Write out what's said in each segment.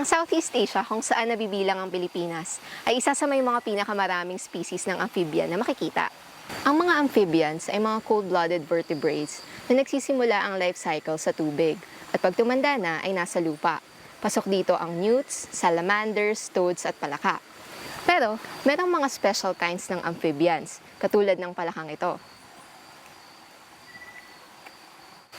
Ang Southeast Asia, kung saan nabibilang ang Pilipinas, ay isa sa may mga pinakamaraming species ng amphibian na makikita. Ang mga amphibians ay mga cold-blooded vertebrates na nagsisimula ang life cycle sa tubig at pag tumanda na ay nasa lupa. Pasok dito ang newts, salamanders, toads at palaka. Pero merong mga special kinds ng amphibians, katulad ng palakang ito.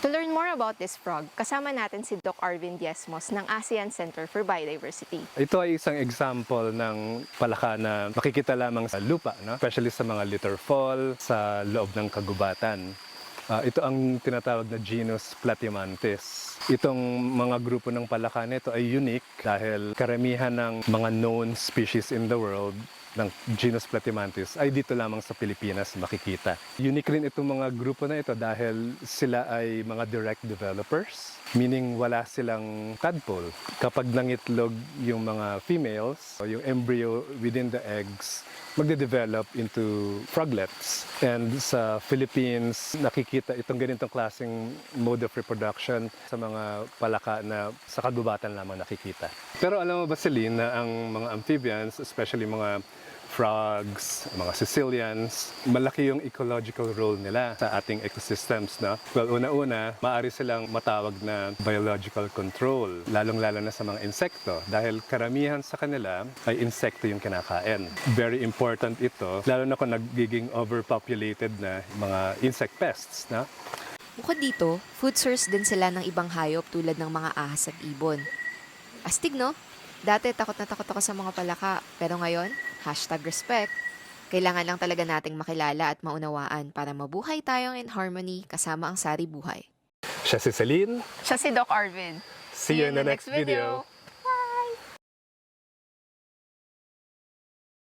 To learn more about this frog, kasama natin si Doc Arvin Diezmos ng ASEAN Center for Biodiversity. Ito ay isang example ng palaka na makikita lamang sa lupa, no? Especially sa mga litter fall, sa loob ng kagubatan. Ito ang tinatawag na genus Platymantis. Itong mga grupo ng palaka nito ay unique dahil karamihan ng mga known species in the world ng genus Platymantis ay dito lamang sa Pilipinas makikita. Unique rin itong mga grupo na ito dahil sila ay mga direct developers, meaning wala silang tadpole. Kapag nangitlog yung mga females, o yung embryo within the eggs, magde-develop into froglets. And sa Philippines, nakikita itong ganitong klaseng mode of reproduction sa mga palaka na sa kagubatan lamang nakikita. Pero alam mo ba, Celine, na ang mga amphibians, especially mga frogs, mga Sicilians, malaki yung ecological role nila sa ating ecosystems, no? Well, una-una, maaari silang matawag na biological control, lalong-lalo na sa mga insekto, dahil karamihan sa kanila ay insekto yung kinakain. Very important ito, lalo na kung nagiging overpopulated na mga insect pests, no? Bukod dito, food source din sila ng ibang hayop tulad ng mga ahas at ibon. Astig, no? Dati takot na takot ako sa mga palaka, pero ngayon, #respect. Kailangan lang talaga nating makilala at maunawaan para mabuhay tayong in harmony kasama ang sari buhay. Siya si Celine. Siya si Doc Arvin. See you in the next video.